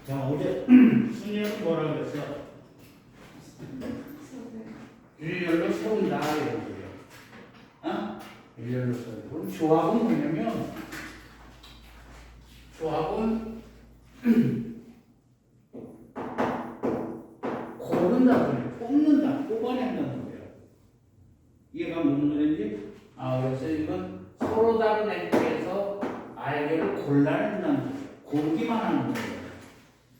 자, 어제 순이는 뭐라고 그랬어? 일렬로 세운다 이런 거예요. 어? 일렬로 세운다. 그럼 조합은 뭐냐면 조합은 고른다 소리예요. 뽑는다, 뽑아낸다는 거예요. 이해가 무슨 말인지? 그래서 이건 서로 다른 앵글에서 알게를 골라낸다는 거예요. 고르기만 하는 거예요.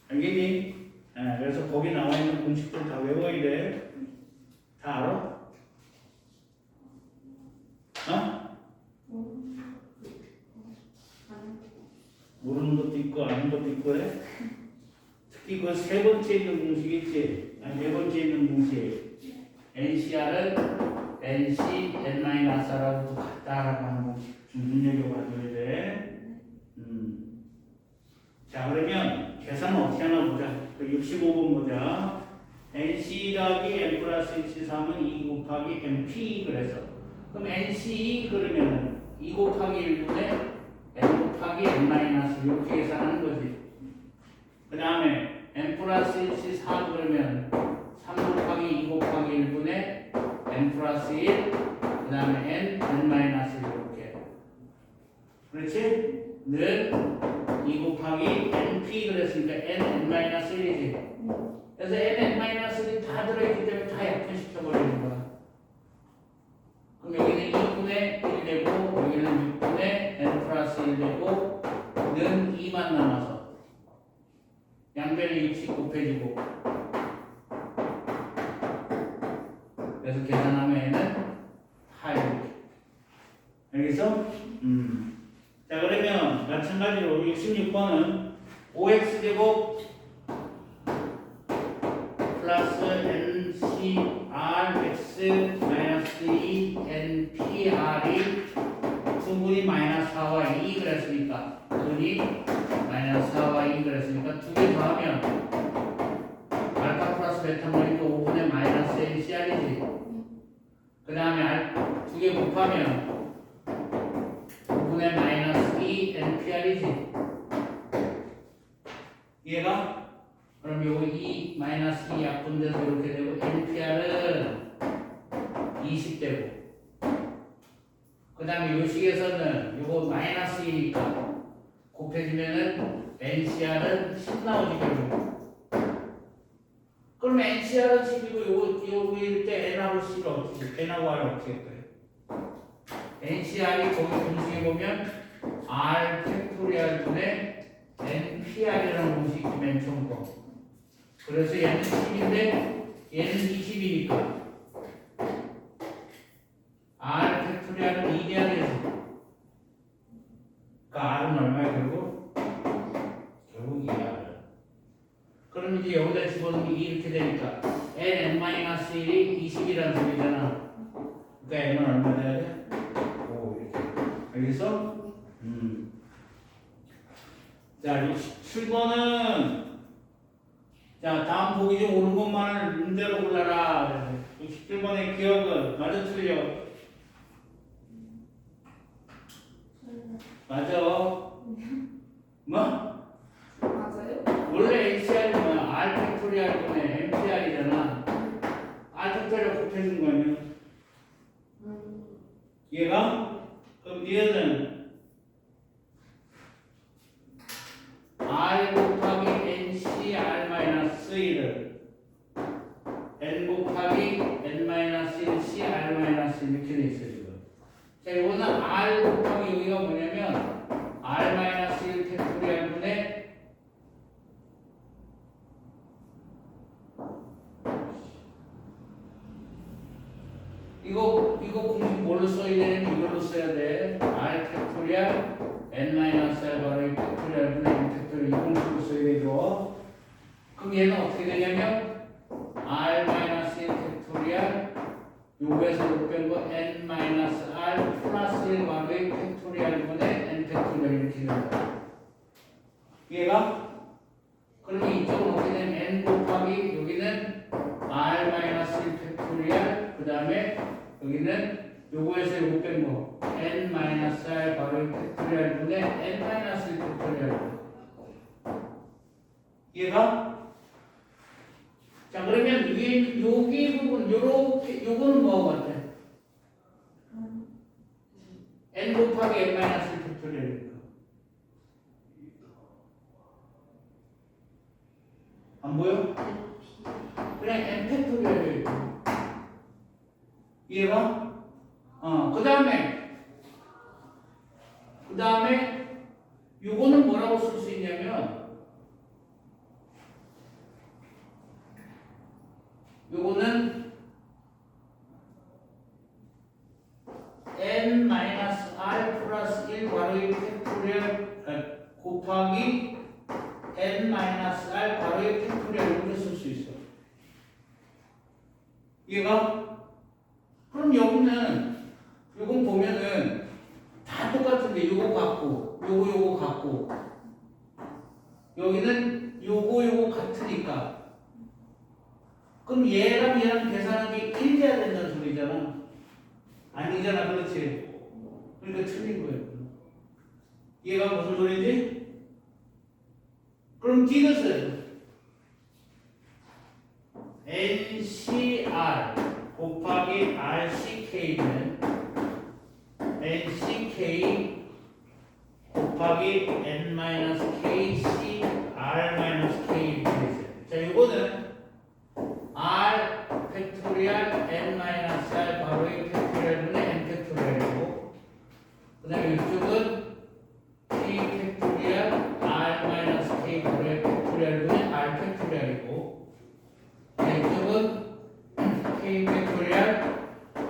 알겠니? 그래서 거기 나와 있는 공식들 다 외워야 돼. 다 알아? 어? 모르는 것도 있고 아는 것도 있고 해. 특히 그 세 번째 있는 공식 있지? 아니 네 번째 있는 공식. NCR은 NC N-R하고 같다라고 하는 공식 좀 눈여겨봐줘야 돼. 자, 그러면 계산은 어떻게 하나 보자. 65번 보자. NC 더하기 N 플러스 NC3은 2 곱하기 NP 그래서 그럼 NC 그러면 2 곱하기 1분의 N 곱하기 N 마이너스 이렇게 계산하는 거지. 그 다음에 N 플러스 NC4 그러면 3 곱하기 2 곱하기 1분의 N 플러스 1 그 다음에 N 마이너스 이렇게 그렇지? 는 2 곱하기 NP 그랬으니까 N-1이지. 그래서 N-1이 다 들어있기 때문에 다 약분시켜버리는 거야. 그럼 여기는 2분의 1 되고 여기는 6분의 N 플러스 1 되고 는 2만 남아서 양변이 60 곱해지고 그래서 계산하면 N은 8 이렇게. 알겠어? 자, 그러면 마찬가지로 66번은 5x제곱 플러스 ncrx 마이너스 2 npr이 두분이 마이너스 4와 2 그랬으니까 분이 마이너스 4와 2 그랬으니까 두 개 더하면 알파 플러스 베타 모니까 5분의 마이너스 ncr이지. 그 다음에 두 개 곱하면 5분의 마이너스 2 NPR이지. 이해가? 그럼 요거 2 마이너스 2 약분돼서 이렇게 되고 NPR은 20 되고 그 다음에 요 식에서는 요거 마이너스 2니까 곱해지면은 NCR은 10 나오지 결국. 그럼 NCR은 10이고 요거일 때 N하고 C를 어떻게 N하고 R을 어떻게 할까요? NCR이 거기 공식에 보면 R 팩토리얼 분의 NPR이라는 공식이 맨 처음 거. 그래서 얘는 10인데 얘는 20이니까 R 팩토리얼은 2 돼야 되지. 그러니까 R은 얼마야 결국? 결국 2R. 그럼 이제 여기다 집어넣으면 이렇게 되니까 N-1이 20이라는 소리잖아. 그러니까 N은 얼마 돼야 돼? 알겠어? 자, 67번은 자, 다음 보기 중 옳은 것만을 문제로 골라라. 67번의 기억은 맞아 틀려? 맞아. 뭐? 맞아요? 원래 HR이 뭐야? R 팩토리얼 분의 MPR이잖아. R 팩토리얼 곱해준 거 아니야? 얘가? 그럼 얘는 R 곱하기 NCR 마이너스 1을 N 곱하기 N 마이너스 1 CR 마이너스 이렇게 돼 있어 지금. 자, 이거는 R 곱하기 여기가 뭐냐면 R 마이너스 1 팩토리얼 분의 이거 공식 뭘로 써야 되냐면 이걸로 써야 돼. R 팩토리얼 N-R 바로 이 팩토리얼 분의 N 팩토리얼 이 공식으로 써야 되죠. 그럼 얘는 어떻게 되냐면 R-1 팩토리얼 요거에서 못 뺀 거 N-R 플러스 1 바로 이 팩토리얼 분의 N 팩토리얼 이렇게 됩니다. 이해가? 그러면 이쪽은 어떻게 되냐면 N 곱하기 여기는 R-1 팩토리얼 그 다음에 여기는 요거에서 요거 뺀 거 N-R 바로 이 팩토리얼 분의 N-1 팩토리얼. 얘가? 자, 그러면 위에 여기 부분 요렇게 요거는 뭐하고 같아? n 곱하기 n 마이너스 1 팩토리얼이니까. 안 보여? 그냥 n 팩토리얼이에요. 이해가? 그 다음에 요거는 뭐라고 쓸 수 있냐면 요거는 n-r 플러스 1 괄호의 팩토리얼 곱하기 n-r 괄호의 팩토리얼 이렇게 쓸 수 있어. 이해가? 그럼 여기는 요건 보면은 다 똑같은데 요거 같고 요거 같고 여기는 요거 같으니까 그럼 얘랑 계산하는 게 1 돼야 된다는 소리잖아. 아니잖아, 그렇지? 그러니까 틀린 거예요. 얘가 무슨 소리지? 그럼 이것은 NCR 곱하기 RCK는 NCK 곱하기 N-KC R-K 이렇게 되죠. 자, 이거는 R 팩토리얼 N-R 바로의 팩토리얼분의 N 팩토리얼이고 그 다음에 이쪽은 K 팩토리얼 R-K 바로의 팩토리얼분의 R 팩토리얼이고 이쪽은 K 팩토리얼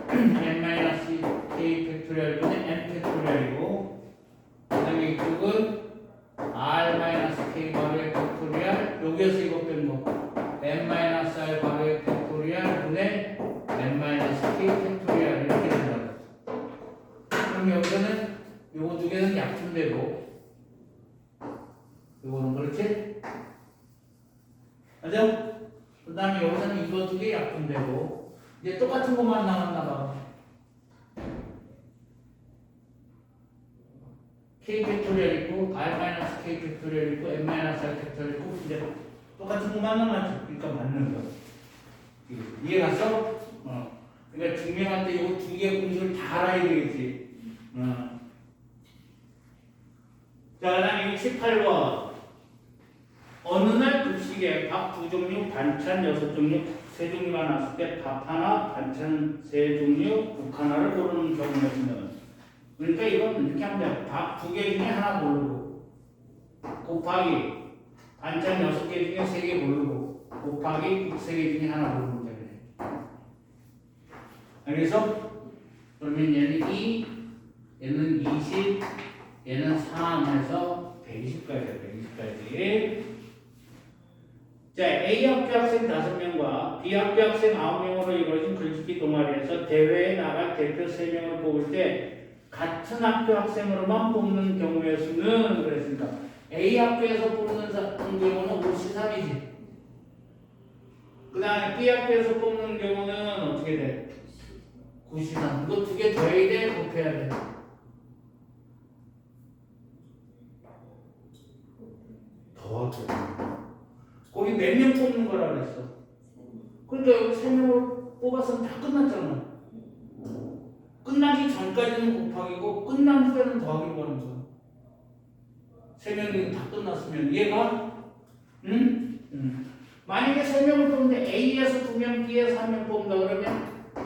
N-K 팩토리얼분의 N 팩토리얼이고 그 다음에 이쪽은 R-K 바로의 팩토리얼 여기에서 이거 뺀 거 n-r 바로의 팩토리얼 분의 n-k 팩토리얼 이렇게 된다. 그럼 여기서는 요거 두 개는 약분되고 요거는 그렇지? 맞죠? 그 다음에 여기서는 이거 두 개 약분되고 이제 똑같은 것만 남았나 봐. k 팩토리얼 있고 r-k 팩토리얼 있고 n-r 팩토리얼 있고 이제 똑같은 것만 남았지. 그러니까 맞는 거. 이해갔어? 그러니까 증명할 때 이거 두 개의 공식을 다 알아야 되겠지. 자, 그 다음에 68번. 어느 날 급식에 밥 2종류, 반찬 6종류, 3종류가 나왔을 때 밥 하나, 반찬 3종류, 국 하나를 고르는 경우였으면. 그러니까 이건 이렇게 하면 돼. 밥 2개 중에 하나 고르고, 곱하기 반찬 6개 중에 3개 고르고, 곱하기 국 3개 중에 하나 고르는 거잖아요. 알겠어? 그러면 얘는 2, 얘는 20, 얘는 3 해서 120까지야, 120까지. 자, A 학교 학생 5명과 B 학교 학생 9명으로 이루어진 글짓기 동아리에서 대회에 나갈 대표 3명을 뽑을 때 같은 학교 학생으로만 뽑는 경우의 수는 그랬으니까 A 학교에서 뽑는 경우는 53이지. 그 다음에 B 학교에서 뽑는 경우는 어떻게 돼? 93. 이거 두 개 더해야 돼? 곱해야 돼? 더하고. 거기 몇 명 뽑는 거라 그랬어? 그러니까 여기 3명을 뽑았으면 다 끝났잖아. 끝나기 전까지는 곱하기고 끝난 후에는 더하기로 하는 거야. 3명이 다 끝났으면 얘가 만약에 3명을 뽑는데 A에서 2명, B에서 1명 뽑는다 그러면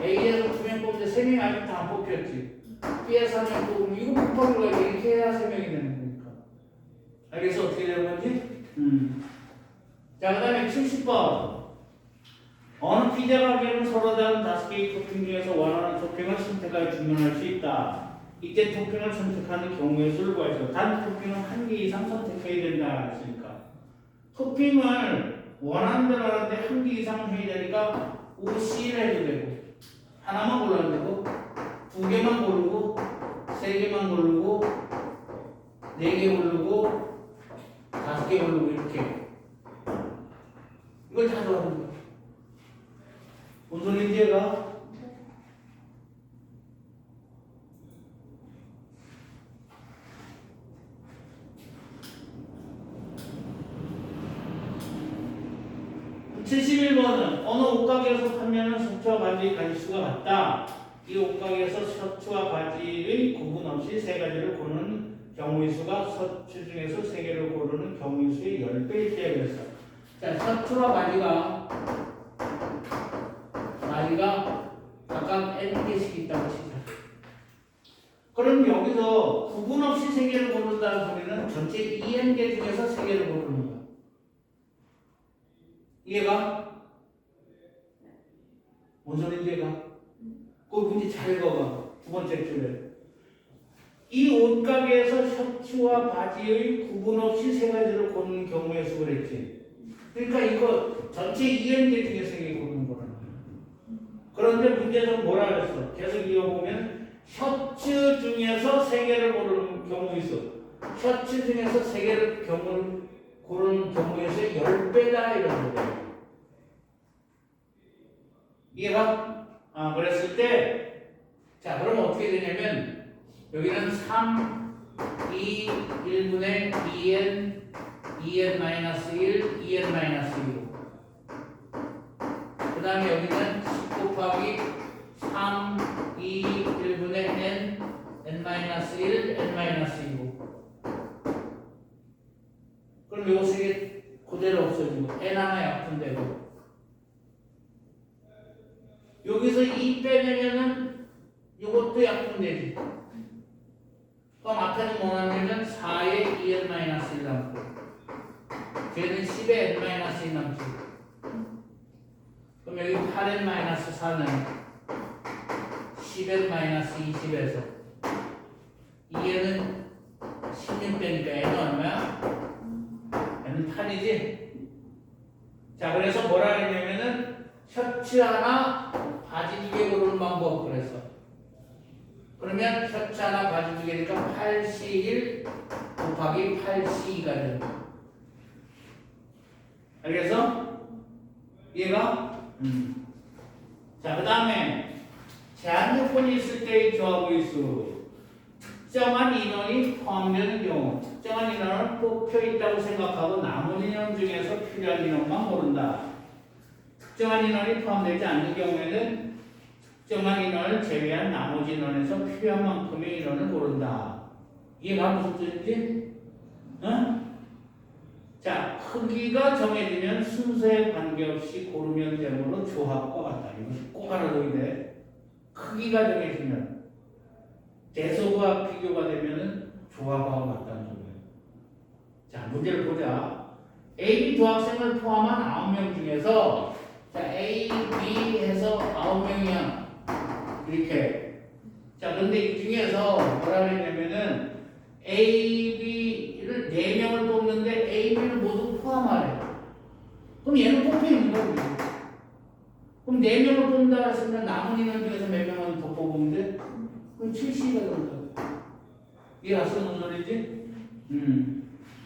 A에서 2명 뽑는데 3명이 아직 다 안 뽑혔지. B에서 1명 뽑으면 이거 곱하기로 이렇게 해야 3명이 되는 거니까. 알겠어? 어떻게 되는 건지? 자, 그 다음에 70번. 어느 피자 가게는 서로 다른 5개의 토핑 중에서 원하는 토핑을 선택하여 주문할 수 있다. 이때 토핑을 선택하는 경우의 수를 구하죠. 단 토핑은 1개 이상 선택해야 된다 했으니까. 토핑을 원하는 대로 하는데 1개 이상 해야 되니까 OC를 해도 되고 하나만 골라도 되고 2개만 고르고 3개만 고르고 4개 고르고 5개 고르고 이렇게 이걸 다 좋아하는 거야. 뭔 소리인지 얘가? 71번은 어느 옷가게에서 판매하는 셔츠와 바지의 가짓수가 같다. 이 옷가게에서 셔츠와 바지의 구분 없이 세 가지를 고르는 경우의 수가 셔츠 중에서 세 개를 고르는 경우의 수의 10배일 때 그랬어. 자, 셔츠와 바지가 각각 n개씩 있다고 치자. 그럼 여기서 구분 없이 세 개를 고른다는 소리는 전체 2n개 중에서 세 개를 고르는 거야. 이해가? 뭔 소리인지 이해가? 그 문제 잘 읽어봐. 두 번째 줄에. 이 옷가게에서 셔츠와 바지의 구분 없이 세 가지를 고르는 경우의 수 그랬지. 그러니까 이거 전체 2n개 중에 세 개 고르는 거라는 거야. 그런데 문제는 뭐라 그랬어? 계속 이어보면 셔츠 중에서 세 개를 고르는 경우 있어. 셔츠 중에서 세 개를 고르는 경우의 수의 10배다 이런 거예요. 이해가? 그랬을 때, 자, 그러면 어떻게 되냐면, 여기는 3, 2, 1분의 2n, 2n-1, 2n-1. 그 다음에 여기는 10 곱하기 3, 2, 1분의 n, n-1, n-2고. 그럼 요거 세 개 그대로 없어지고, n 하나 약분되고. 여기서 2 빼내면은 이것도 약분되지. 그럼 앞에는 뭐 남냐면 4에 2n-1 남고 쟤는 10에 n-1 남지. 그럼 여기 8n-4는 10n-20에서 2n은 16배니까 n은 얼마야? n은 8이지? 자, 그래서 뭐라 그랬냐면은 셔츠 하나 바지 2개 고르는 방법 그래서 그러면 셔츠 하나 바지 2개니까 8C1 곱하기 8C2가 되는 거야. 알겠어? 이해가? 자, 그 다음에 제한 조건이 있을 때의 조합의 수. 특정한 인원이 포함되는 경우 특정한 인원을 뽑혀 있다고 생각하고 나머지 인원 중에서 필요한 인원만 고른다. 특정한 인원이 포함되지 않는 경우에는 특정한 인원을 제외한 나머지 인원에서 필요한 만큼의 인원을 고른다. 이해가 무슨 뜻인지? 응? 자, 크기가 정해지면 순서에 관계없이 고르면 되므로 조합과 같다. 이거 꼭 알아둬야 돼. 크기가 정해지면 대소가 비교가 되면은 조합과 같다는 거예요. 자, 문제를 보자. A, B 두 학생을 포함한 9명 중에서 자, A, B 해서 9명이야. 이렇게. 자, 근데 이 중에서 뭐라 그랬냐면은 A, B를 4명을 뽑는데 A, B를 모두 포함하래. 그럼 얘는 뽑혀 있는 거지. 그럼 4명을 뽑는다 했으면 남은 인원 중에서 몇 명은 더 뽑으면 돼? 그럼 70이 된다. 이게 무슨 소리지?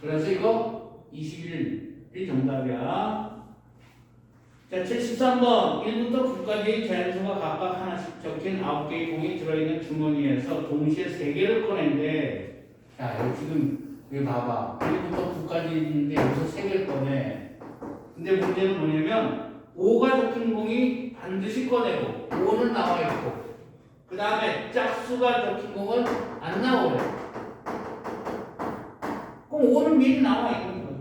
그래서 이거 21이 정답이야. 자, 73번 1부터 9까지의 제한수가 각각 하나씩 적힌 9개의 공이 들어있는 주머니에서 동시에 3개를 꺼낸대. 자, 여기 지금 여기 봐봐. 1부터 9까지 있는데 여기서 3개를 꺼내. 근데 문제는 뭐냐면 5가 적힌 공이 반드시 꺼내고 5는 나와 있고 그 다음에 짝수가 적힌 공은 안 나오래. 그럼 5는 미리 나와 있는 거야.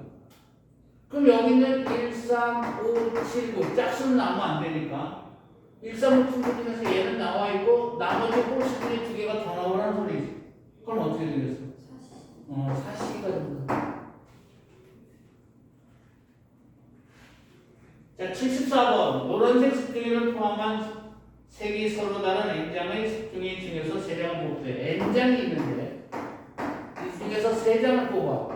그럼 여기는 1, 3, 5, 7, 9 짝수는 나오면 안 되니까 1, 3, 5, 7, 9 중에서 얘는 나와 있고 나머지 홀수들이 2개가 더 나오라는 소리지. 그럼 어떻게 되겠어? 사시가 된다. 자, 74번 노란색 색종이를 포함한 색이 서로 다른 N장의 색종이 중에서 3장을 뽑대. N장이 있는데 이 중에서 3장을 뽑아.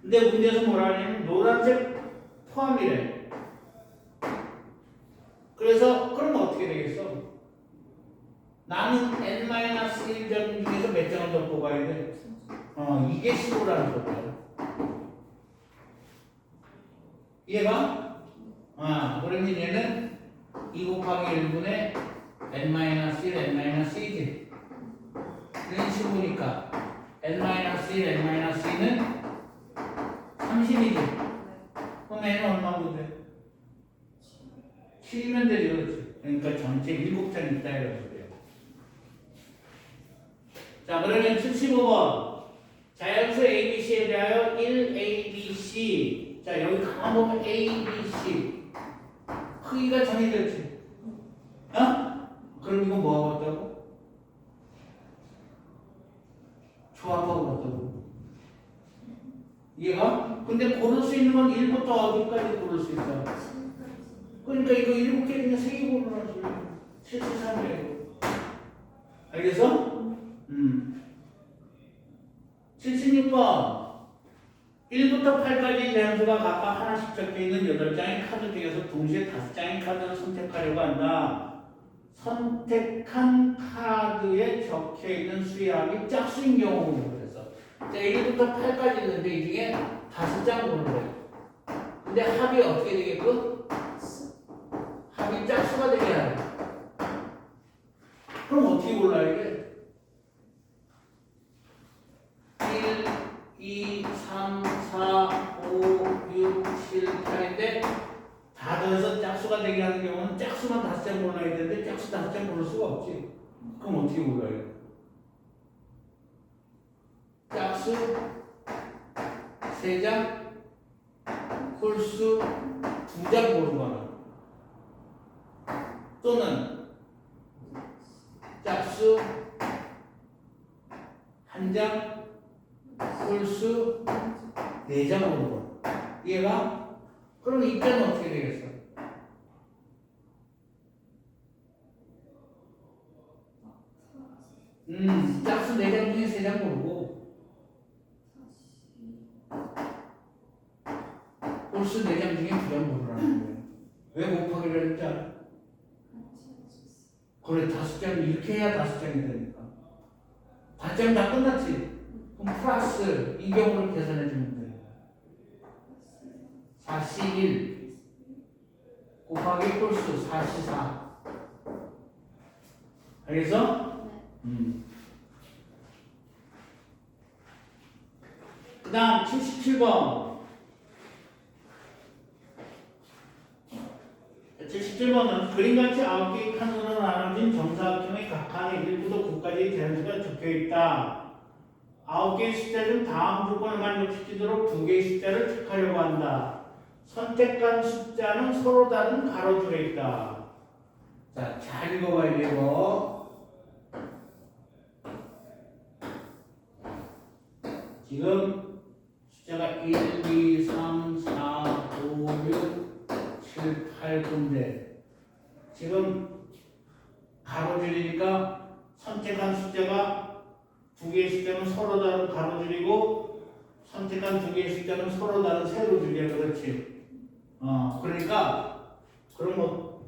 근데 문제에서 뭐라 하냐면 노란색 포함이래. 그래서 그럼 어떻게 되겠어? 나는 N-1장 중에서 몇 장을 더 뽑아야 돼? 이게 15라는 소리야. 이해가? 그러면 얘는 2 곱하기 1분의 N-1, N-2지. 얘는 15니까 N-1, N-2는 30이지. 그럼 N은 얼마면 돼? 7이면 되지, 그렇지. 그러니까 전체 7장이 있다 이런 소리예요. 자, 그러면 75번. 자연수 ABC에 대하여 1ABC. 자, 여기 가만 보면 ABC. 크기가 정해졌지. 어? 그럼 이거 뭐하고 왔다고? 조합하고 왔다고. 이해가? 근데 고를 수 있는 건 1부터 어디까지 고를 수 있어? 그러니까 이거 7개 중에 3개 고르라는 소리야. 73이에요. 알겠어? 76번. 1부터 8까지 자연수가 각각 하나씩 적혀있는 8장의 카드 중에서 동시에 5장의 카드를 선택하려고 한다. 선택한 카드에 적혀있는 수의 합이 짝수인 경우 그래서 자, 1부터 8까지 있는데 이 중에 5장 고르래. 근데 합이 어떻게 되겠고? 합이 짝수가 되게 해야 돼. 그럼 어떻게 골라야 돼? 1, 2, 3, 4, 5, 6, 7, 8인데 다 더해서 짝수가 되게 하는 경우는 짝수만 5장 골라야 되는데 짝수 5장 고를 수가 없지. 그럼 어떻게 골라요? 짝수 3장, 홀수 2장 고르거나 또는 짝수 1장, 홀수 4장 고르거나. 이해가? 그럼 이때는 어떻게 되겠어? 짝수 4장 중에 3장 고르고 홀수 4장 중에 2장 고르라는 거예요. 왜 곱하기를 했는지 알아? 그래, 5장 이렇게 해야 5장이 되니까 5장 다 끝났지? 그럼 플러스 이 경우를 계산해 주면 돼요. 41 곱하기 홀수 44. 알겠어? 그 다음 77번. 77번은 그림같이 9개의 칸으로 나눠진 정사각형의 각 칸에 1부터 9까지의 자연수가 적혀있다. 9개의 숫자 중 다음 조건을 만족시키도록 2개의 숫자를 택하려고 한다. 선택한 숫자는 서로 다른 가로줄에 있다. 자, 잘 읽어봐야 돼요. 지금 숫자가 1, 2, 3, 4, 5, 6, 7, 8, 9인데 지금 가로줄이니까 선택한 숫자가 2개의 숫자는 서로 다른 가로줄이고 선택한 2개의 숫자는 서로 다른 세로줄이야. 그렇지? 그러니까 그럼 뭐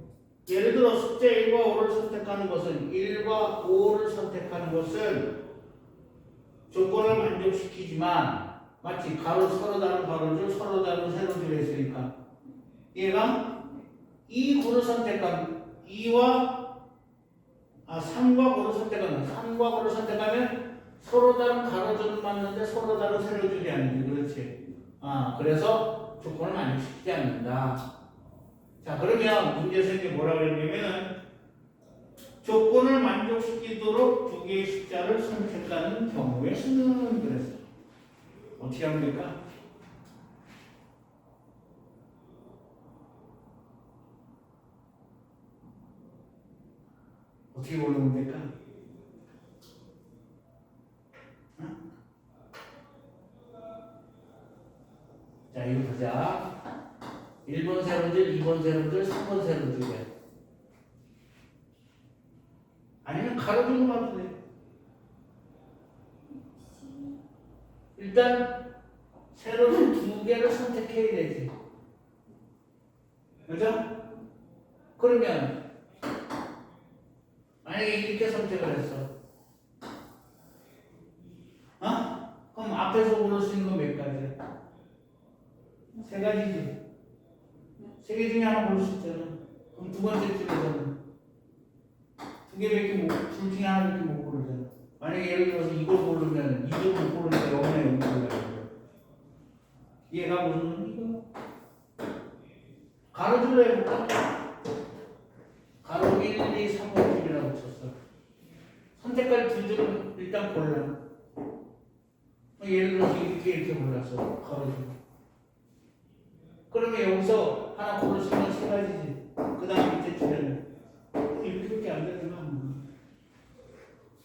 예를 들어 숫자 1과 5를 선택하는 것은 1과 5를 선택하는 것은 조건을 만족시키지만 마치 가로 서로 다른 가로줄 서로 다른 세로줄에 있으니까 얘가 2, 9를 선택하면 3과 9를 선택하면 3과 9를 선택하면 서로 다른 가로줄은 맞는데 서로 다른 세로줄이 아니지. 그렇지? 그래서 조건을 만족시키지 않는다. 자, 그러면 문제에서 이제 뭐라 그랬냐면은 조건을 만족시키도록 2개의 숫자를 선택하는 경우에 수는 그랬어. 어떻게 하면 될까? 어떻게 고르면 될까? 자, 이거 보자. 1번 세로줄, 2번 세로줄, 3번 세로줄이야. 아니면 가로줄로 봐도 돼. 일단 세로줄 2개를 선택해야 되지. 그죠? 그러면 만약에 이렇게 선택을 했어. 그럼 앞에서 고를 수 있는 건 몇 가지야? 3가지지. 3개 중에 하나 고를 수 있잖아. 그럼 두 번째 줄에서는 2개밖에 둘 중에 하나밖에 못 고르잖아. 만약에 예를 들어서 이걸 고르면 이걸 못 고르니까 여기나 여기 골라야 돼. 얘가 무슨 이거? 가로줄로 해볼까? 주제를 일단 골라. 예를 들어서 이렇게 골랐어. 걸어주고. 그러면 여기서 하나 고를 수 있는 세 가지지. 그 다음 밑에 주제는 이렇게밖에 안 되잖아.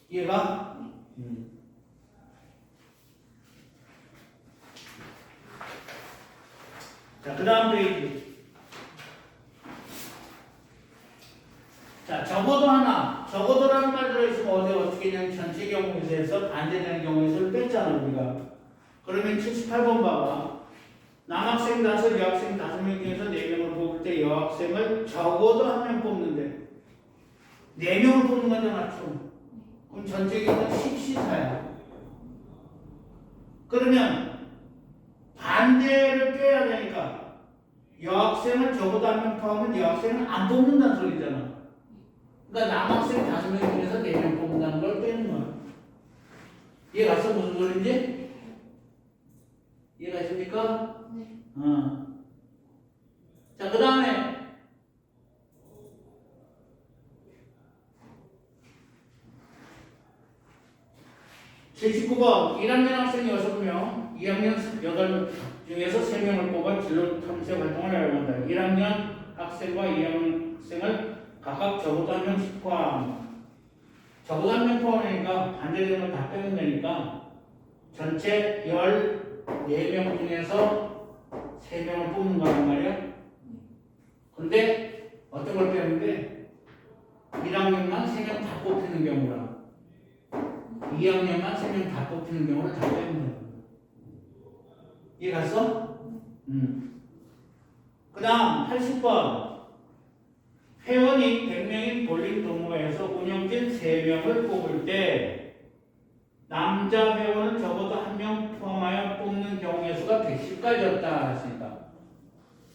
이해가? 자, 그 다음 페이지. 자, 적어도 하나. 적어도라는 말 들어있으면 어떻게 되냐면 전체 경우에서 반대되는 경우에서 뺐잖아, 우리가. 그러면 78번 봐봐. 남학생 5, 여학생 5명 중에서 4명을 뽑을 때 여학생을 적어도 1명 뽑는데 4명을 뽑는 거잖아, 총. 그럼 전체 경우는 10시사야. 그러면 반대를 빼야 되니까 여학생을 적어도 1명 포함하면 여학생을 안 뽑는다는 소리잖아. 그러니까 남학생 5명 중에서 4명 뽑는다는 걸 빼는 거야. 이해갔어? 무슨 소리인지? 이해가십니까? 네. 자, 그 다음에 79번 1학년 학생 6명, 2학년 8명 중에서 3명을 뽑아 진로 탐색 활동을 하려고 한다. 1학년 학생과 2학년 학생을 각각 적어도 1명씩 포함. 적어도 1명 포함이니까 반대되는 걸 다 빼면 되니까 전체 14명 중에서 3명을 뽑는 거란 말이야. 근데 어떤 걸 빼는데 1학년만 3명 다 뽑히는 경우랑 2학년만 3명 다 뽑히는 경우를 다 빼면 돼. 이해 갔어? 그 다음 80번 회원이 100명인 볼링 동호회에서 운영진 3명을 뽑을 때 남자 회원을 적어도 1명 포함하여 뽑는 경우의 수가 110까지였다 했으니까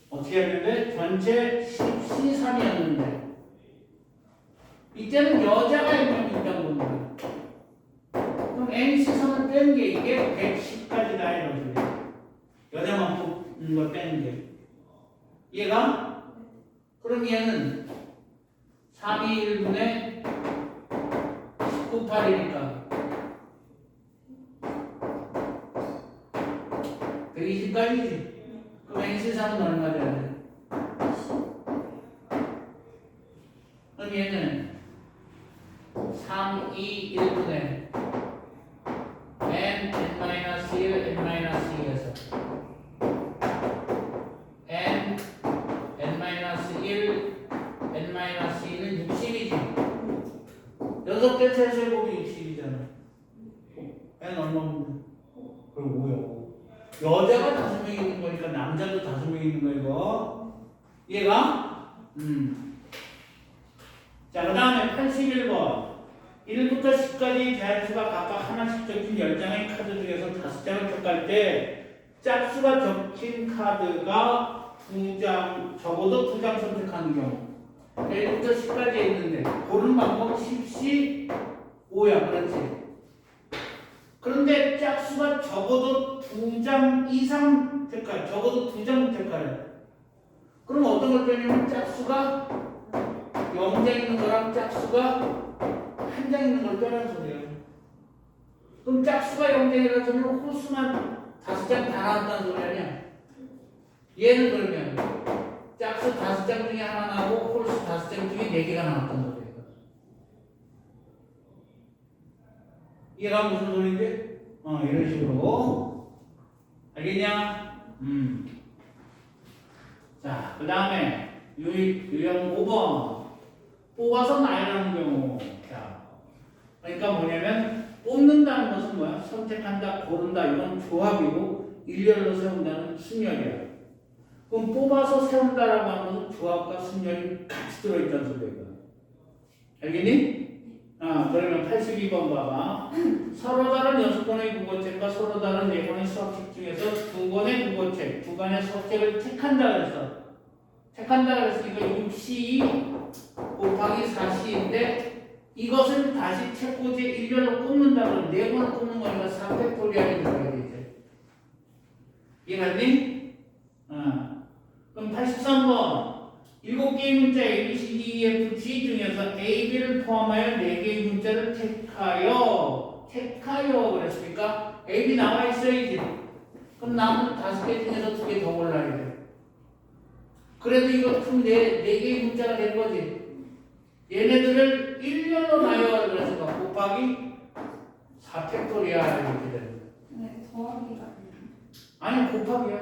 어떻게 했는데 전체 10C3이었는데 이때는 여자가 1명 있다고 보는 거야. 그럼 NC3을 뺀 게 이게 110까지다 이런 소리야. 여자만 뽑는 걸 빼는 게. 얘가? 그럼 얘는 3이 1분의 19, 8이니까 120까지지. 그럼 NC3은 얼마 돼야 돼? 그럼 얘는 3, 2, 1분의 n, n-1, n-2에서 n, n-1, n-2는 60이지. 6개 최소의 곱이 60이잖아. n 얼마면 그리고 5요. 여자가 5명 있는 거니까 남자도 5명 있는 거이고. 얘가? 자, 그 다음에 81번. 1부터 10까지 자연수가 각각 하나씩 적힌 10장의 카드 중에서 5장을 척할 때 짝수가 적힌 카드가 2장, 적어도 2장 선택하는 경우 1부터 10까지 있는데 고르는 방법은 10시 5야. 그렇지? 그런데 짝수가 적어도 2장 이상 택할, 적어도 2장 택할. 그럼 어떤 걸 빼냐면 짝수가 0장 있는 거랑 짝수가 1장 있는 걸 빼라는 소리야. 그럼 짝수가 0장이라는 소리는 홀수만 5장 다 나왔다는 소리 아니야? 얘는 그러면 짝수 5장 중에 하나 나오고 홀수 5장 중에 4개가 나왔다는 소리야. 얘가 무슨 소리인지? 이런 식으로. 알겠냐? 자, 그 다음에 유형 5번. 뽑아서 나열하는 경우. 자, 그러니까 뭐냐면 뽑는다는 것은 뭐야? 선택한다, 고른다. 이건 조합이고 일렬로 세운다는 순열이야. 그럼 뽑아서 세운다라고 하는 것은 조합과 순열이 같이 들어있다는 소리야. 알겠니? 그러면 82번 봐봐. 서로 다른 6권의 국어책과 서로 다른 4권의 수학책 중에서 2권의 국어책, 2권의 수학책을 택한다 그랬어. 택한다 그랬으니까 6C 곱하기 4C인데 이것을 다시 책꽂이에 일렬로 꼽는다 그러면 4번을 꼽는 거니까 4팩토리얼이 들어가야 되지. 이해갔니? 그럼 83번 7개의 문자 A, B, C, D, E, F, G 중에서 A, B를 포함하여 4개의 문자를 택하여 그랬으니까 A, B 나와 있어야지. 그럼 남은 5개 중에서 2개 더 골라야 돼. 그래도 이거 총 4개의 문자가 된 거지. 얘네들을 1년로 나열을 해서 곱하기 4팩토리얼 이렇게 되는 거야. 네, 더하기가 아니 곱하기야.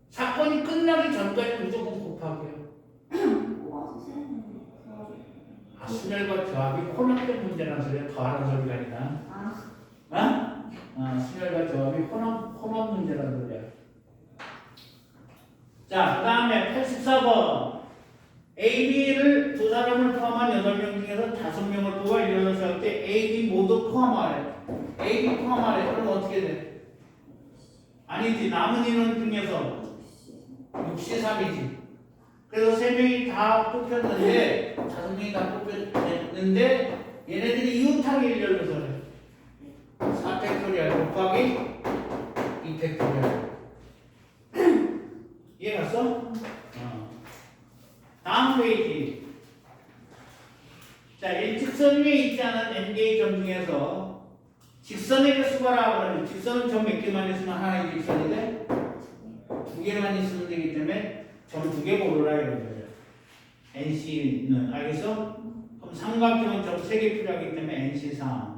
사건이 끝나기 전까지 무조건 곱하기야. 뽑아서 세는 더하기. 순열과 조합이 혼합된 문제라는 소리야. 더하는 소리가 아니라. 순열과 조합이 혼합 문제라는 소리야. 자, 그 다음에 84번. A, B를 두 사람을 포함한 8명 중에서 5명을 뽑아 일렬로 세울 때 A, B 모두 포함하래. A, B 포함하래. 그럼 어떻게 돼? 아니지. 남은 인원 중에서 63이지. 그래서 3명이 다 뽑혔는데 5명이 다 뽑혔는데 얘네들이 이웃하게 일렬로 서래. 4팩토리얼 곱하기 2팩토리얼. 이해 갔어? 다음 페이지. 자, 일직선 위에 있지 않은 n개의 점 중에서 직선에게 수가라 그러면 직선은 점 몇 개만 있으면 하나의 직선이 돼? 2개만 있으면 되기 때문에 점 2개 고르라 이런 거예요. NC는 알겠어? 그럼 삼각형은 점 3개 필요하기 때문에 NC3.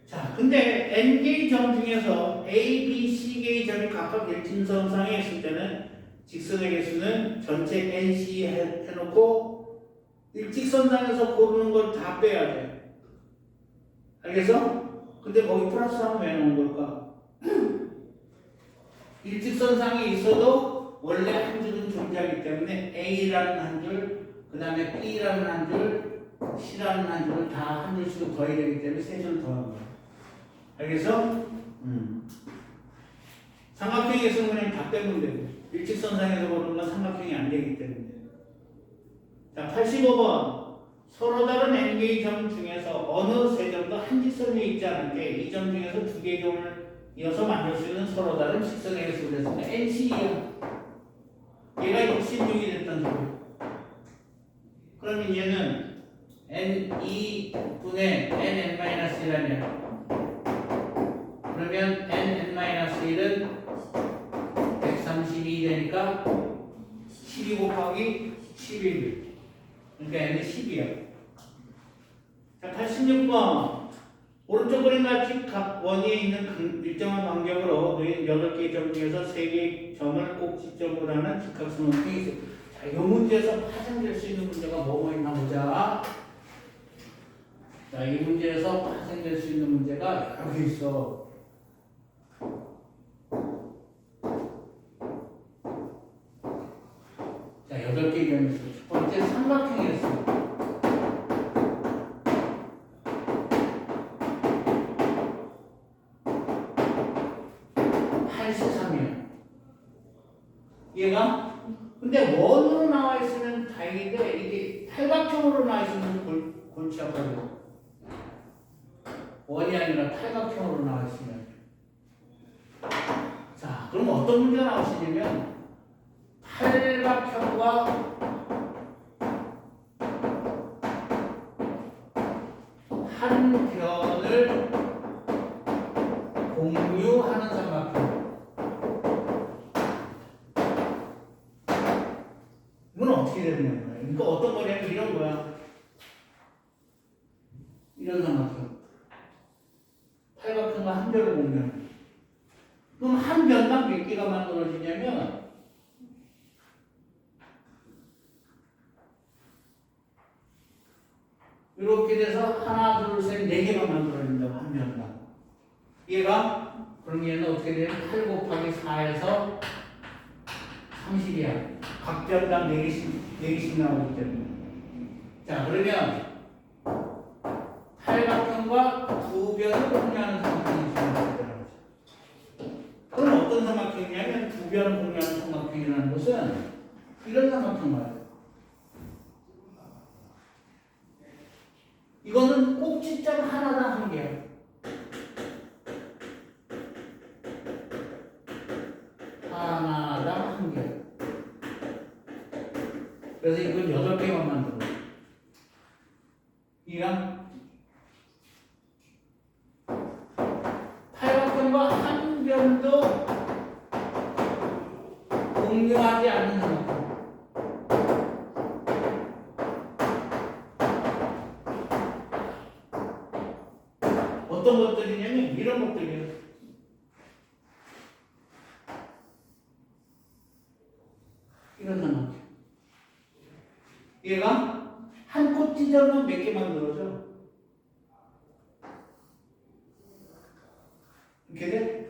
자, 근데 n개의 점 중에서 A, B, C개의 점이 각각 일직선상에 있을 때는 직선의 개수는 전체 NC 해놓고 일직선상에서 고르는 걸 다 빼야 돼. 알겠어? 근데 거기 플러스 하면 왜 넣은 걸까? 일직선상에 있어도 원래 한 줄은 존재하기 때문에 A라는 한 줄, 그 다음에 B라는 한 줄, C라는 한 줄을 다 한 줄씩 더해야 되기 때문에 3줄 더한 거야. 알겠어? 삼각형에서는 그냥 다 빼면 되고 일직선상에서 고르는 건 삼각형이 안 되기 때문에. 자, 85번. 서로 다른 n개의 점 중에서 어느 세 점도 한 직선 위에 있지 않은데 이 점 중에서 2개의 점을 이어서 만들 수 있는 서로 다른 직선의 개수를 했으면 NC야. 얘가 66이 됐던 소리야. 그러면 얘는 N2분의 NN-1이라냐. 그러면 NN-1은 132 되니까 12 곱하기 11. 그러니까 N은 10이야. 자, 86번. 오른쪽 그림 같이 각 원위에 있는 일정한 간격으로 8개의 점 중에서 3개의 점을 꼭지점으로 하는 직각선 원이 있어. 자, 이 문제에서 파생될 수 있는 문제가 뭐가 있나 보자. 자, 이 문제에서 파생될 수 있는 문제가 여러 개 있어. 자, 8개의 점이 있어. 첫 번째 삼각형이었어. 83이야. 얘가? 근데 원으로 나와 있으면 다행인데 이게 팔각형으로 나와 있으면 골치 아파요. 원이 아니라 팔각형으로 나와 있으면. 자, 그럼 어떤 문제가 나오시냐면 팔각형과 한 변을 공유하는 삼각형. 이건 어떻게 되는 거야? 그러니까 어떤 거냐면 이런 거야. 이런 삼각형. 팔각형과 한 변을 공유하는. 그럼 한 변당 몇 개가 만들어지냐면 이렇게 돼서 하나, 둘, 셋, 4개가 만들어진다고 한 변당. 얘가 그럼 얘는 어떻게 되냐면 8 곱하기 4에서 30이야. 각 변당 4개씩 나오기 때문에. 자, 그러면 팔각형과 두 변을 공유하는 삼각형이 있습니다. 그럼 어떤 삼각형이냐면 두 변을 공유하는 삼각형이라는 것은 이런 삼각형 말이에요. 이거는 꼭지점 하나당 한 개야. 하나당 한 개. 그래서 이건 8개만 만들어. 이랑 팔각형과 한 변도 공유하지 않는 삼각형. 어떤 것들이냐면 이런 것들이에요. 이런 삼각형. 얘가 한 코 찢어면 몇 개 만들어져? 이렇게 돼?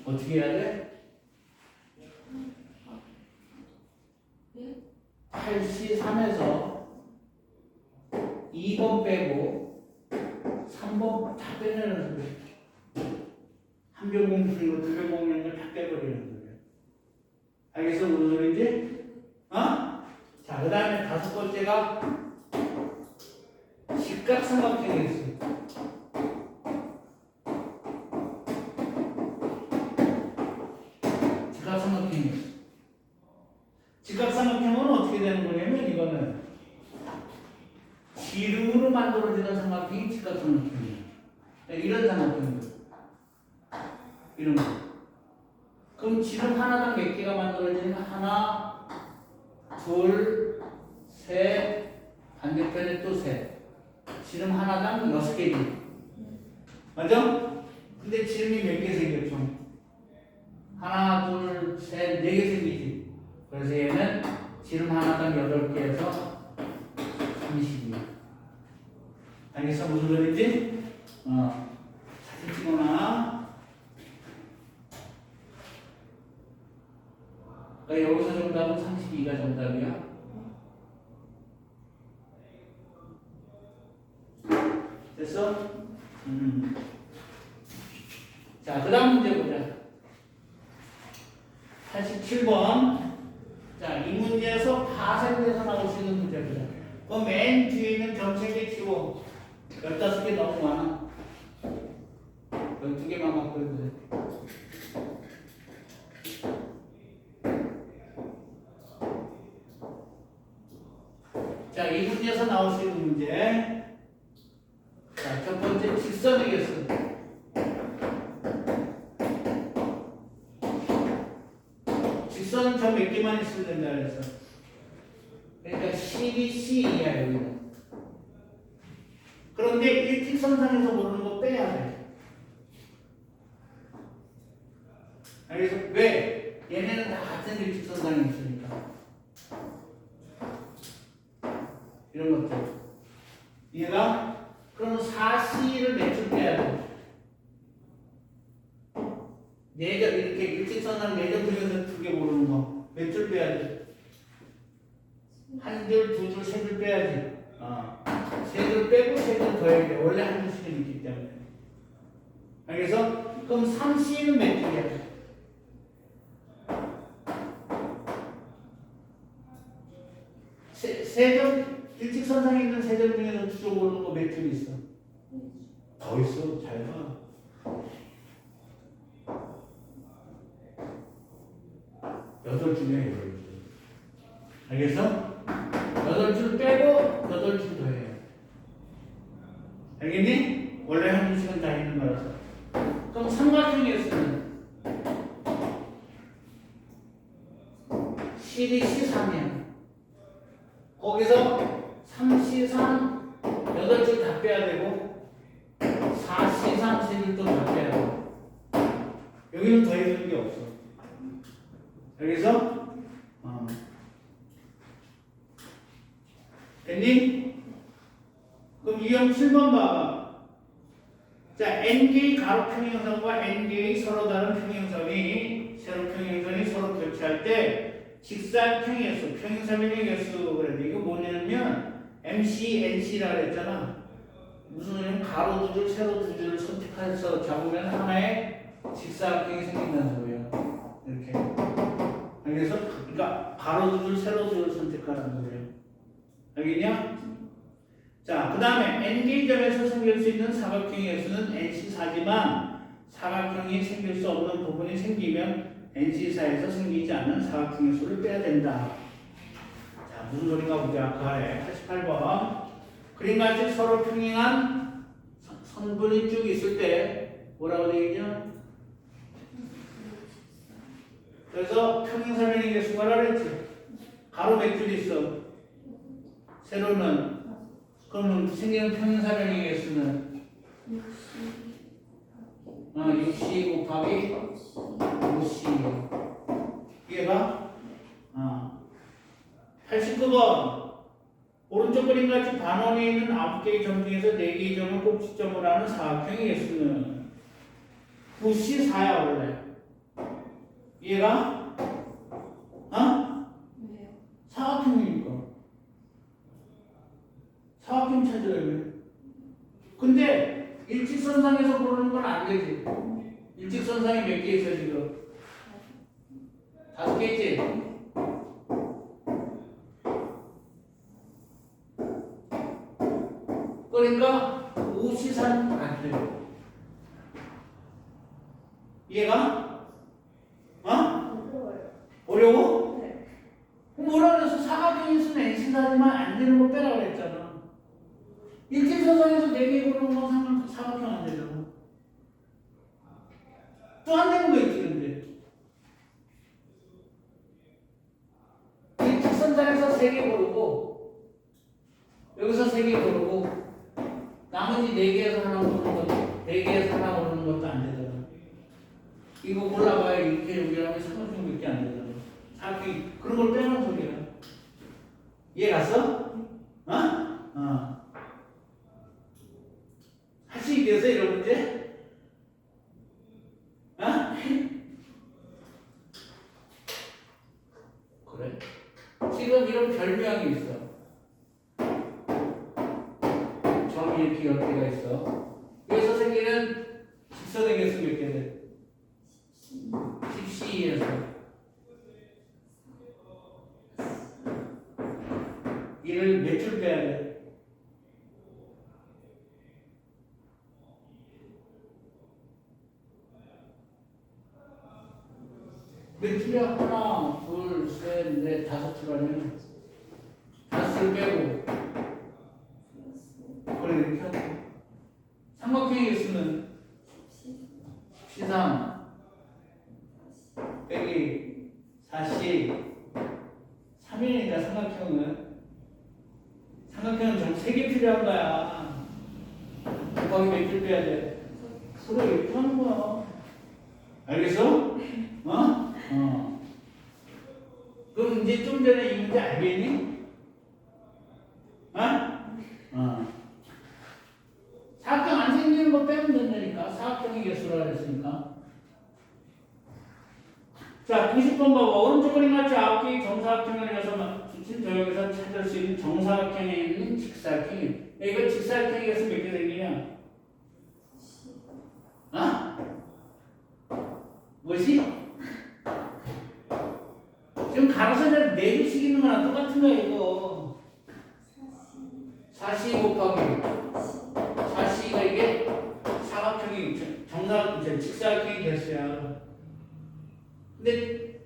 어떻게 해야 돼? 83에서 2번 빼고 3번 다 빼내는 소리야. 한 변 공식이고 두 변 공식을 다 빼버리는 소리야. 알겠어? 무슨 소리인지? 어? 자, 그 다음에 5번째가 직각삼각형이 있어. 직각삼각형이 있어. 직각삼각형은 어떻게 되는 거냐면 이거는 지름으로 만들어지는 삼각형이 직각삼각형이야. 이런 삼각형들. 이런 거. 그럼 지름 하나당 몇 개가 만들어지냐면 하나, 둘, 셋, 반대편에 또 셋. 지름 하나당 6개지. 맞아? 근데 지름이 몇 개 생겼죠? 하나, 둘, 셋, 4개 생기지. 그래서 얘는 지름 하나당 8개에서 30이야. 알겠어? 무슨 소리지? 사진 찍어놔. 그러니까 여기서 정답은 32가 정답이야. 됐어? 자, 그 다음 문제 보자. 87번. 자, 이 문제에서 파생돼서 나올 수 있는 문제 보자. 그 맨 뒤에 있는 점색의 치고 15개 너무 많아. 12개만 갖고 해도 돼. 자, 이 문제에서 나올 수 있는 문제. 자, 첫 번째 직선이겠어. 직선은 저 몇 개만 있으면 된다 그래서. 그러니까 CBC이야 여기는. 그런데 일직선상에서 모르는 거 빼야 돼. 알겠어? 왜? 얘네는 다 같은 일직선상에 있으니까. 이런 것들. 얘가 그럼 4C를 몇 줄 빼야 돼? 4점 이렇게 일직선상 4점 중에서 2개 모르는 거. 몇 줄 빼야 돼? 1줄, 2줄, 3줄 빼야지. 3줄 빼고 3줄 더해야 돼. 원래 한 줄씩은 있기 때문에. 알겠어? 그럼 3C는 몇 줄이야? 세점 일직선상에 있는 3점 중에서 2줄 모르는 거 몇 줄 있어? 더 있어. 잘 봐. 8줄이야, 8줄. 알겠어? 8줄 빼고 8줄 더해요. 알겠니? 원래 한 줄씩은 다 있는 거라서. 그럼 삼각형이었으면 CBC3이야. 거기서 3C3 8줄 다 빼야 되고 4C3 3줄도 다 빼야 되고 여기는 더해주는 게 없어. 여기서 됐니? 그럼 유형 7번 봐봐. 자, n개의 가로 평행선과 n개의 서로 다른 평행선이 세로 평행선이 서로 교차할 때 직사평행수, 평행사변의 개수 그래. 이거 뭐냐면 MC, NC라 그랬잖아. 무슨 소리냐면 가로 2줄, 세로 2줄을 선택해서 잡으면 하나의 직사각형이 생긴다는 소리야. 이렇게. 그래서 그러니까 가로 2줄, 세로 2줄을 선택하라는 소리야. 알겠냐? 자, 그 다음에 n개의 점에서 생길 수 있는 사각형의 수는 NC4지만 사각형이 생길 수 없는 부분이 생기면 NC4에서 생기지 않는 사각형의 수를 빼야 된다. 자, 무슨 소린가 보자. 그 아래 88번. 그림같이 서로 평행한 선분이 쭉 있을 때 뭐라고 되어 있냐? 그래서 평행사변의 개수가 그랬지. 가로 몇 줄 있어? 세로는 그러면 생기는 평행사변의 개수는 6C 곱하기 5C. 이해가? 89번. 오른쪽 그림같이 반원에 있는 9개의 점 중에서 4개의 점을 꼭지점으로 하는 사각형의 개수는 9C4야 원래. 이해가? 왜요? 사각형이니까. 사각형 찾으라 그래. 근데 일직선상에서 고르는 건 안 되지. 일직선상이 몇 개 있어 지금? 5개 있지? 그러니까 5C4는 안 돼요. 이해가? 어려워? 네. 뭐라 그래서 사각형이 있으면 NC사지만 안 되는 거 빼라 그랬잖아. 일직선상에서 4개 고르는 건 상관 사각형 안 되잖아. 또 안 되는 거 있지 근데. 일직선상에서 3개 고르고 여기서 3개 고르고 나머지 4개에서 하나 고르는 것도 4개에서 하나 고르는 것도 안 되잖아. 이거 골라봐야 이렇게 연결하면 삼각형밖에 안 되잖아. 사각형이 그런 걸 빼는 소리야. 이해 갔어? 할 수 있겠어 이런 문제? 그래? 지금 이런 별명이 있어. 점이 이렇게 10개가 있어. 여기서 생기는 직선의 개수 몇 개 돼? 10C에서 이를 몇 줄 빼야 돼? 몇 줄이야? 하나, 둘, 셋, 넷, 5줄 아니야? 5줄 빼고 그래 이렇게 하고 삼각형의 개수는 13 빼기 40 3이니까 삼각형은 좀 3개 필요한 거야. 곱하기 몇 줄 빼야 돼? 서로 이렇게 하는 거야. 알겠어? 그럼 이제 좀 전에 이 문제 알겠니? 사각형 안 생기는 거 빼면 된다니까. 사각형의 개수라 그랬으니까. 자, 90번 봐봐. 오른쪽 그림 같이 9개의 정사각형을 이어서 주친 저역에서 찾을 수 있는 정사각형에 있는 직사각형이. 이거 직사각형의 개수 몇 개 생기냐? 뭐지? 지금 가로세로 4개씩 있는 거랑 똑같은 거야 이거. 4C 곱하기 4C가 이게 사각형이 직사각형의 개수야. 근데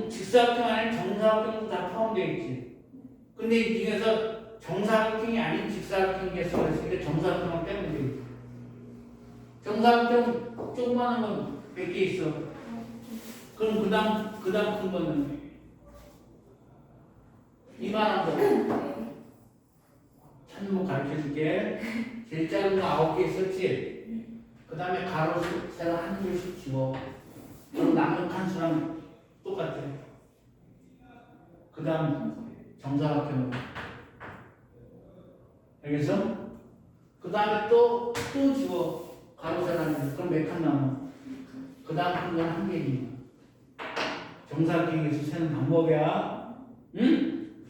직사각형 안에 정사각형도 다 포함되어 있지. 근데 이 중에서 정사각형이 아닌 직사각형 개수가 있으니까 정사각형을 빼면 되겠지. 정사각형 조그마한 건 몇 개 있어? 그럼 그 다음 큰 거는 이만한 거. 찾는 거 가르쳐 줄게. 제일 작은 거 9개 있었지? 그 다음에 가로 세로 한 줄씩 집어. 그럼 남는 칸수랑 똑같아. 그 다음 정사각형으로. 알겠어? 그 다음에 또 집어. 가로 세로 한 줄. 그럼 몇 칸 남아? 그 다음 큰 건 한 개지. 정사각형 개수 세는 방법이야. 응?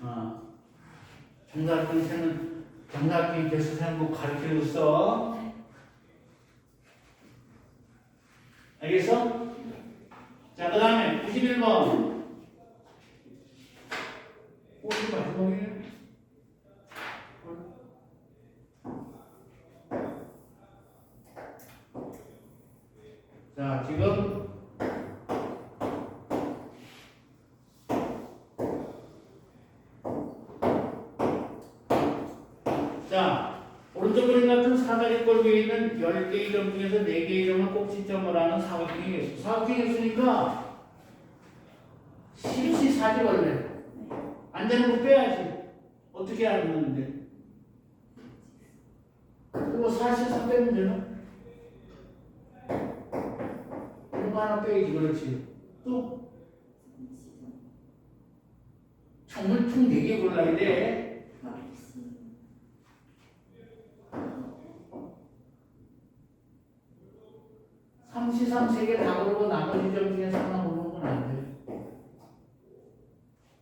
정사각형 개수 세는 거 가르쳐줬어. 알겠어? 자, 그 다음에 91번. 이거 마지막이네. 자, 지금 가지 꼴기에 있는 10개의 점 중에서 4개의 점을 꼭지점을 하는 사각형이 있어. 사각형이 있으니까 실시 사지 원래. 안 되는 거 빼야지. 어떻게 알았는데? 그리고 사실상 빼면 되나? 이거 하나 빼야지. 그렇지. 또 총을 총 4개 골라야 돼. 삼시삼 3개 다 고르고 나머지 점 중에서 하나 고르는 건 안 돼.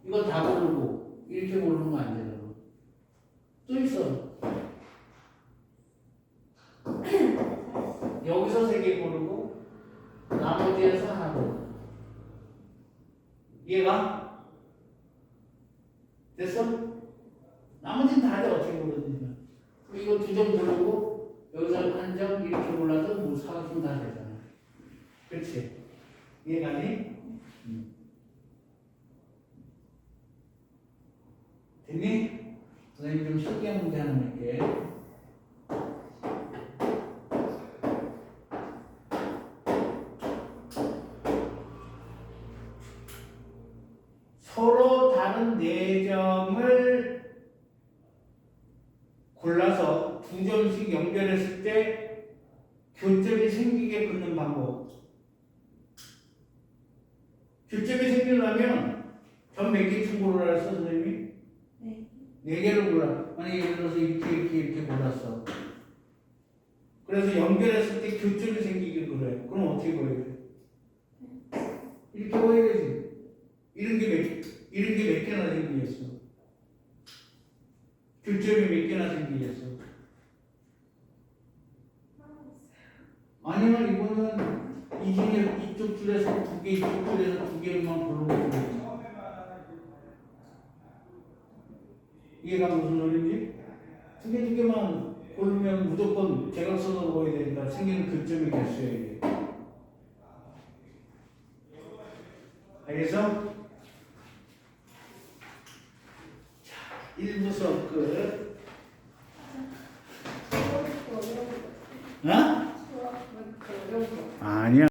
이거 다 고르고 이렇게 고르는 거 안 되더라고. 또 있어. 여기서 3개 고르고 나머지에서 하나 고르고. 이해가? 됐어? 나머지는 다 돼. 어떻게 고르든지. 이거 2점 고르고 여기서 한 점 이렇게 골라도 뭐 사각형 다 되잖아. 그렇지? 이해가니? 됐니? 선생님 좀 신기한 문제 하나 낼게. 서로 다른 4점을 골라서 2점씩 연결했을 때 교점이 생기게 긋는 방법. 교점이 생기려면 점 몇 개쯤 고르라 했어, 선생님이? 네. 4개를 골라. 만약에 예를 들어서 이렇게 골랐어. 그래서 연결했을 때 교점이 생기게 그래. 그럼 어떻게 보여야 돼? 이렇게 보여야지. 이런 게 몇 개나 생기겠어? 교점이 몇 개나 생기겠어? 아니면 이거는 이 중에 이쪽 줄에서 2개, 이쪽 줄에서 2개만 고르면 되겠지. 이해가 무슨 소리인지? 2개만 고르면 무조건 대각선으로 보여야 되니까 생기는 교점이 개수야 이게. 알겠어? 자, 1부 수업 끝.